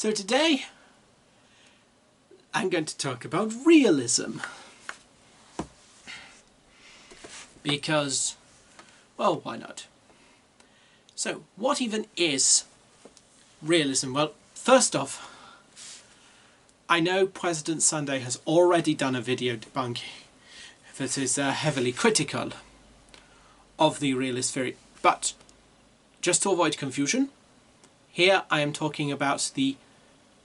So today I'm going to talk about realism. Because, well, why not? So, what even is realism? Well, first off, I know President Sunday has already done a video debunking that is heavily critical of the realist theory, but just to avoid confusion, here I am talking about the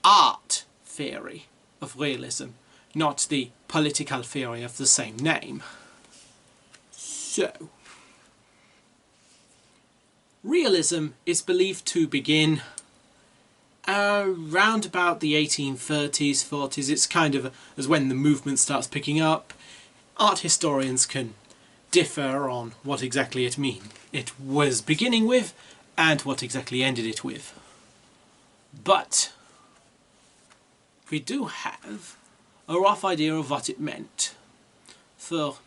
art theory of realism, not the political theory of the same name. So, realism is believed to begin around about the 1830s, 40s. It's kind of as when the movement starts picking up. Art historians can differ on what exactly it was beginning with and what exactly ended it with. But we do have a rough idea of what it meant. So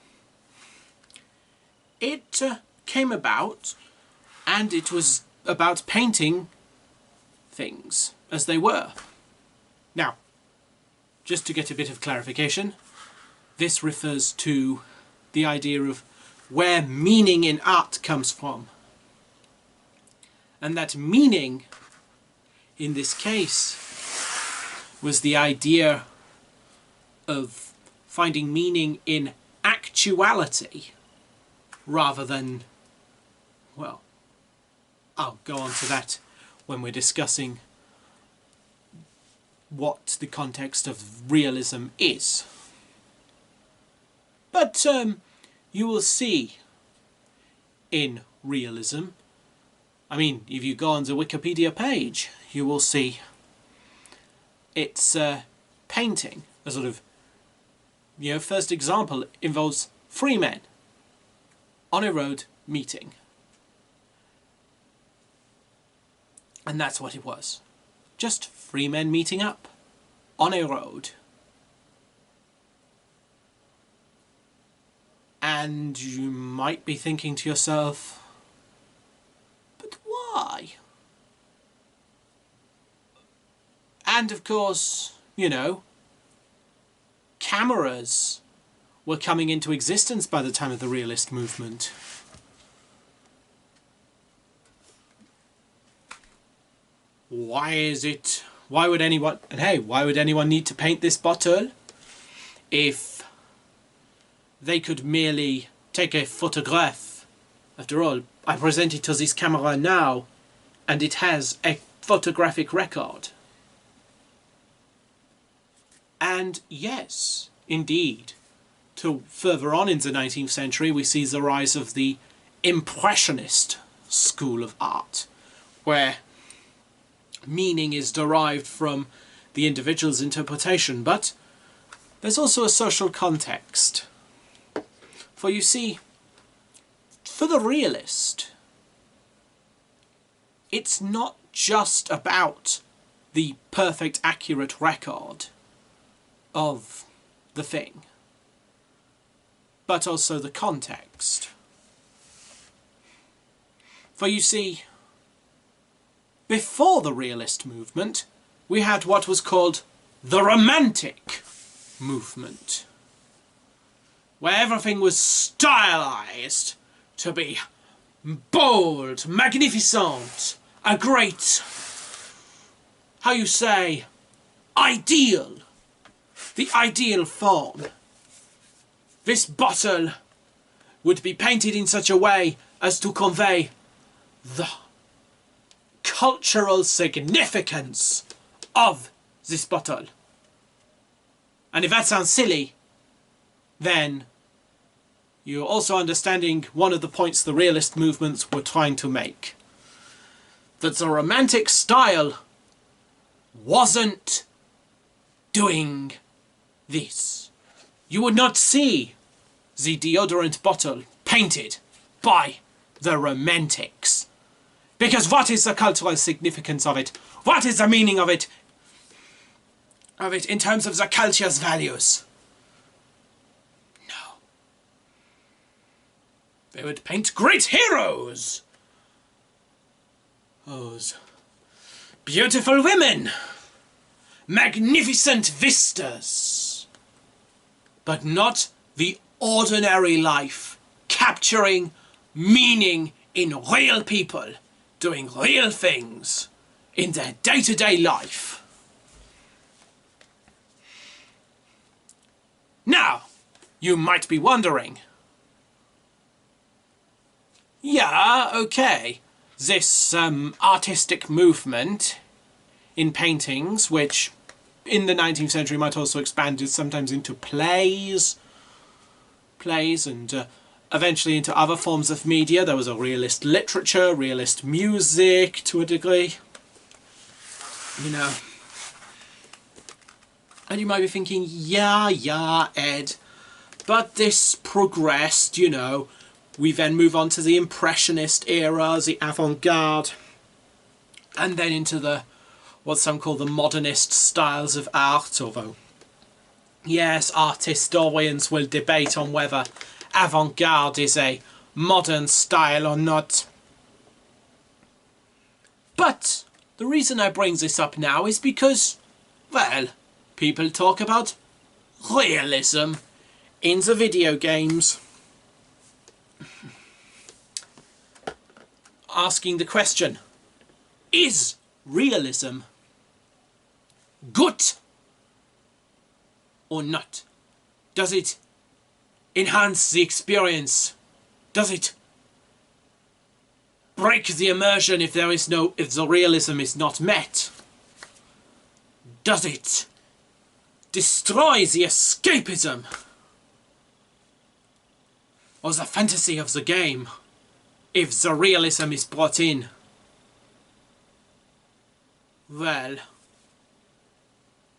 it came about, and it was about painting things as they were. Now, just to get a bit of clarification, this refers to the idea of where meaning in art comes from. And that meaning, in this case, was the idea of finding meaning in actuality rather than, well, I'll go on to that when we're discussing what the context of realism is. But you will see in realism, I mean, if you go on the Wikipedia page, you will see it's painting. A sort of, first example involves three men on a road meeting. And that's what it was. Just three men meeting up on a road. And you might be thinking to yourself, but why? And of course, cameras were coming into existence by the time of the realist movement. Why would anyone need to paint this bottle if they could merely take a photograph? After all, I present it to this camera now, and it has a photographic record. And yes, indeed, to further on in the 19th century, we see the rise of the Impressionist school of art, where meaning is derived from the individual's interpretation, but there's also a social context. For you see, for the realist, it's not just about the perfect, accurate record of the thing, but also the context. For you see, before the realist movement, we had what was called the Romantic movement, where everything was stylized to be bold, magnificent, a great, ideal, the ideal form. This bottle would be painted in such a way as to convey the cultural significance of this bottle. And if that sounds silly, then you're also understanding one of the points the realist movements were trying to make. That the Romantic style wasn't doing this. You would not see the deodorant bottle painted by the Romantics. Because what is the cultural significance of it? What is the meaning of it in terms of the culture's values? No. They would paint great heroes. Those beautiful women magnificent vistas, but not the ordinary life, capturing meaning in real people, doing real things in their day-to-day life. Now, you might be wondering, yeah, okay, this artistic movement in paintings, which in the 19th century might also expand sometimes into plays and eventually into other forms of media. There was a realist literature, realist music to a degree, you know. And you might be thinking, yeah, Ed, but this progressed, you know. We then move on to the Impressionist era, the avant-garde, and then into the what some call the modernist styles of art, although, yes, art historians will debate on whether avant-garde is a modern style or not. But the reason I bring this up now is because, well, people talk about realism in the video games. Asking the question, is realism good or not? Does it enhance the experience? Does it break the immersion if the realism is not met? Does it destroy the escapism or the fantasy of the game if the realism is brought in? Well,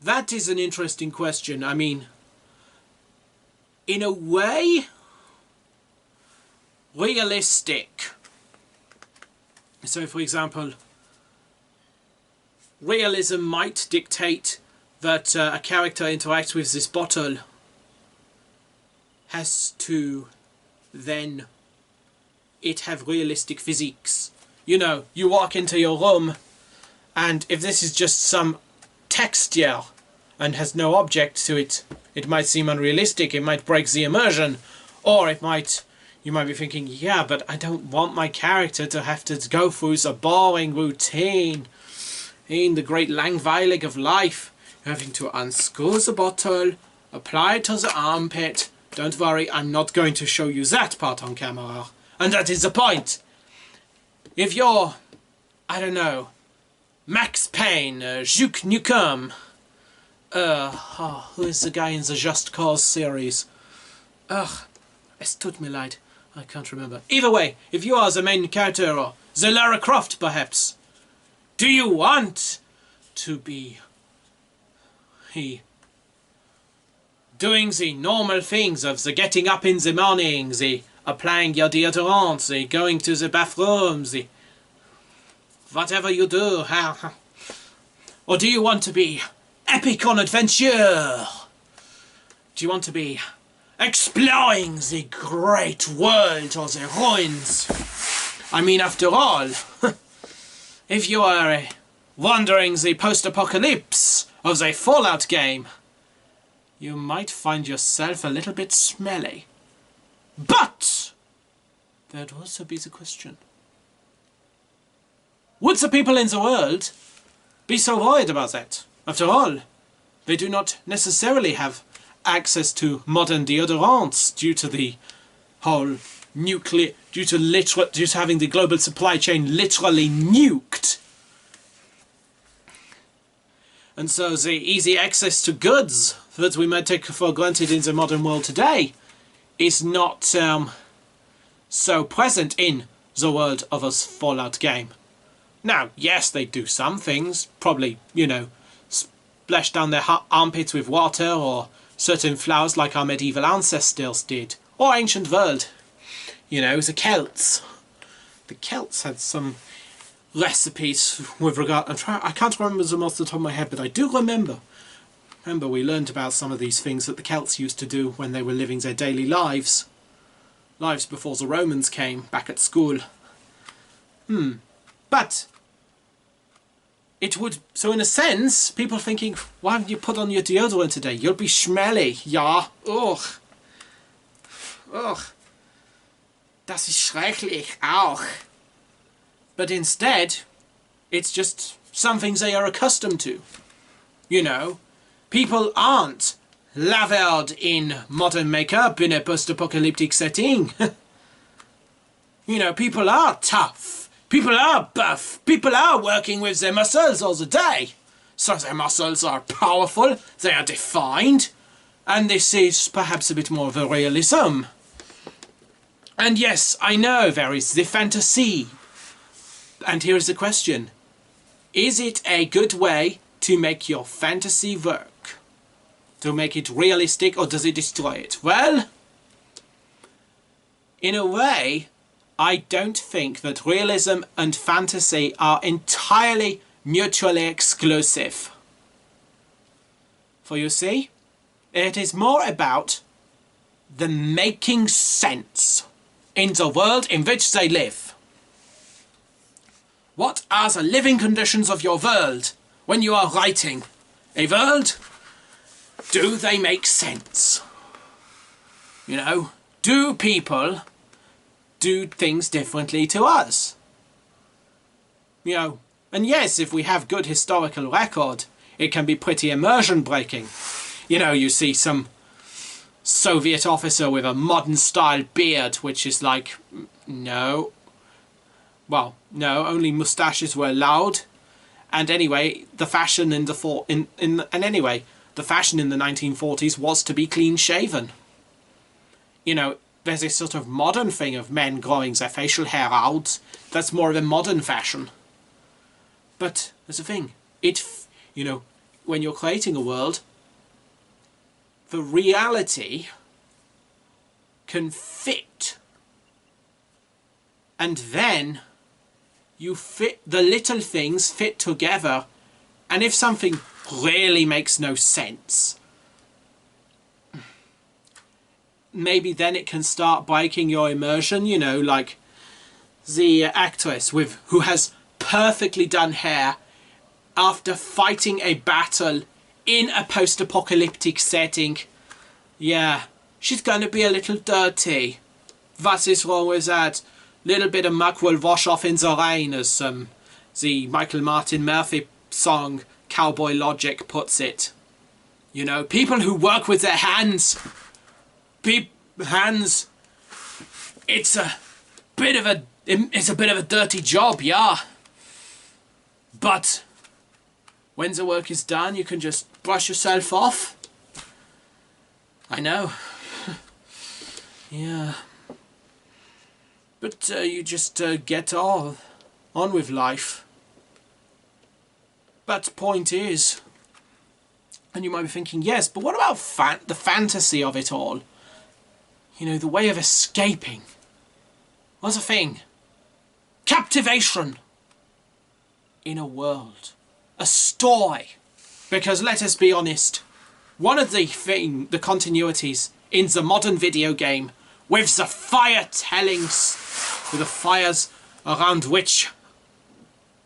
that is an interesting question. I mean, in a way, realistic. So, for example, realism might dictate that a character interacts with this bottle has to then it have realistic physics. You know, you walk into your room, and if this is just some texture and has no object to it, it might seem unrealistic, it might break the immersion, or you might be thinking, yeah, but I don't want my character to have to go through the boring routine in the great langweilig of life, having to unscrew the bottle, apply it to the armpit. Don't worry, I'm not going to show you that part on camera. And that is the point. If you're, I don't know, Max Payne, Duke Nukem, who is the guy in the Just Cause series? Es tut mir leid, I can't remember. Either way, if you are the main character, or the Lara Croft perhaps, do you want to be doing the normal things of the getting up in the morning, the applying your deodorant, the going to the bathroom, the whatever you do, or do you want to be epic on adventure? Do you want to be exploring the great world or the ruins? I mean, after all, if you are wandering the post-apocalypse of the Fallout game, you might find yourself a little bit smelly. But there'd also be the question, would the people in the world be so worried about that? After all, they do not necessarily have access to modern deodorants due to the whole due to having the global supply chain literally nuked. And so the easy access to goods that we might take for granted in the modern world today is not so present in the world of a Fallout game. Now, yes, they do some things, probably, you know, splash down their armpits with water, or certain flowers like our medieval ancestors did, or ancient world, you know, the Celts. The Celts had some recipes with regard, I can't remember them off the top of my head, but I do remember we learned about some of these things that the Celts used to do when they were living their daily lives before the Romans came back at school. But it would, so in a sense, people thinking, why haven't you put on your deodorant today? You'll be smelly. Ja, ugh. Ugh. Das ist schrecklich, auch. But instead, it's just some things they are accustomed to. You know, people aren't lathered in modern makeup in a post-apocalyptic setting. You know, people are tough. People are buff. People are working with their muscles all the day. So their muscles are powerful, they are defined, and this is perhaps a bit more of a realism. And yes, I know there is the fantasy. And here is the question. Is it a good way to make your fantasy work? To make it realistic, or does it destroy it? Well, in a way, I don't think that realism and fantasy are entirely mutually exclusive. For you see, it is more about the making sense in the world in which they live. What are the living conditions of your world when you are writing a world? Do they make sense? You know, do people do things differently to us? You know, and yes, if we have good historical record, it can be pretty immersion breaking. You know, you see some Soviet officer with a modern style beard, which is like, no. Well, no, only moustaches were allowed. And anyway, the fashion in the the fashion in the 1940s was to be clean shaven. You know, there's this sort of modern thing of men growing their facial hair out. That's more of a modern fashion. But there's a thing. You know, when you're creating a world, the reality can fit. And then you fit, the little things fit together. And if something really makes no sense, maybe then it can start breaking your immersion, you know, like the actress who has perfectly done hair after fighting a battle in a post-apocalyptic setting. Yeah, she's gonna be a little dirty. What is wrong with that? Little bit of muck will wash off in the rain, as the Michael Martin Murphy song Cowboy Logic puts it. You know, people who work with their hands, it's a bit of a dirty job, yeah. But when the work is done, you can just brush yourself off. I know. Yeah. But you just get on with life. But point is, and you might be thinking, yes, but what about the fantasy of it all? You know, the way of escaping. What's a thing? Captivation in a world. A story. Because let us be honest, one of the continuities in the modern video game with the fire tellings, with the fires around which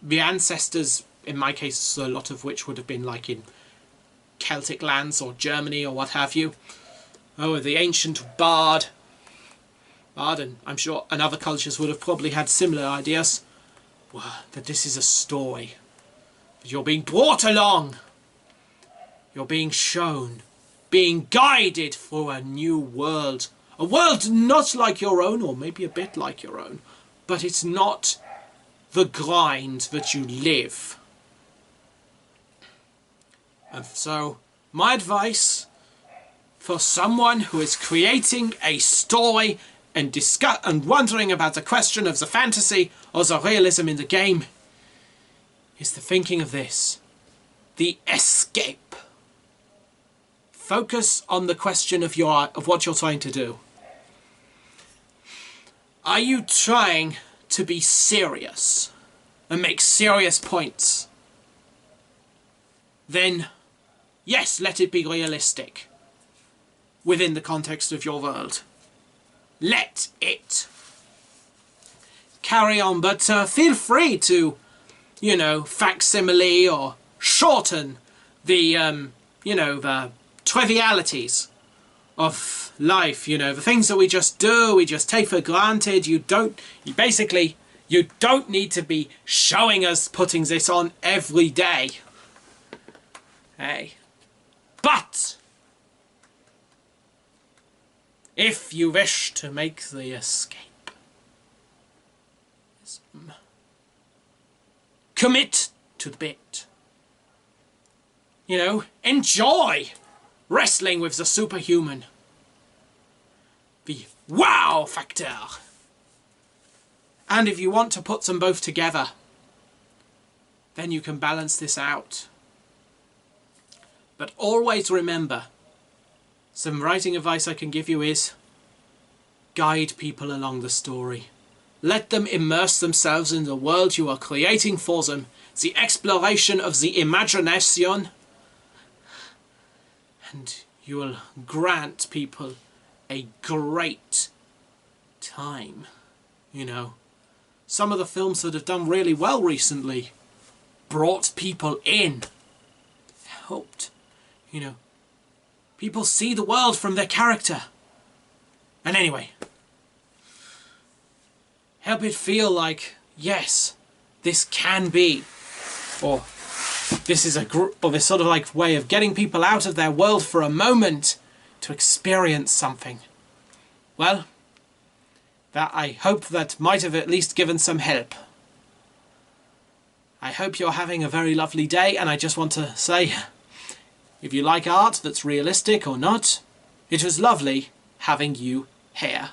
the ancestors, in my case a lot of which would have been like in Celtic lands or Germany or what have you. Oh, the ancient bard, and I'm sure and other cultures would have probably had similar ideas. Well, that this is a story. But you're being brought along. You're being shown, being guided through a new world. A world not like your own, or maybe a bit like your own, but it's not the grind that you live. And so, my advice for someone who is creating a story and wondering about the question of the fantasy or the realism in the game is the thinking of this. The escape. Focus on the question of what you're trying to do. Are you trying to be serious and make serious points? Then, yes, let it be realistic within the context of your world. Let it carry on, but feel free to you know, facsimile or shorten the, you know, the trivialities of life, you know, the things that we just do, we just take for granted. You don't need to be showing us putting this on every day. Hey. But if you wish to make the escape, commit to the bit. You know, enjoy wrestling with the superhuman. The wow factor. And if you want to put them both together, then you can balance this out. But always remember, some writing advice I can give you is, guide people along the story. Let them immerse themselves in the world you are creating for them, the exploration of the imagination, and you will grant people a great time. You know, some of the films that have done really well recently brought people in, helped, you know, people see the world from their character. And anyway, help it feel like, yes, this can be, or this is this sort of like way of getting people out of their world for a moment to experience something. Well, that I hope that might have at least given some help. I hope you're having a very lovely day, and I just want to say, if you like art that's realistic or not, it was lovely having you here.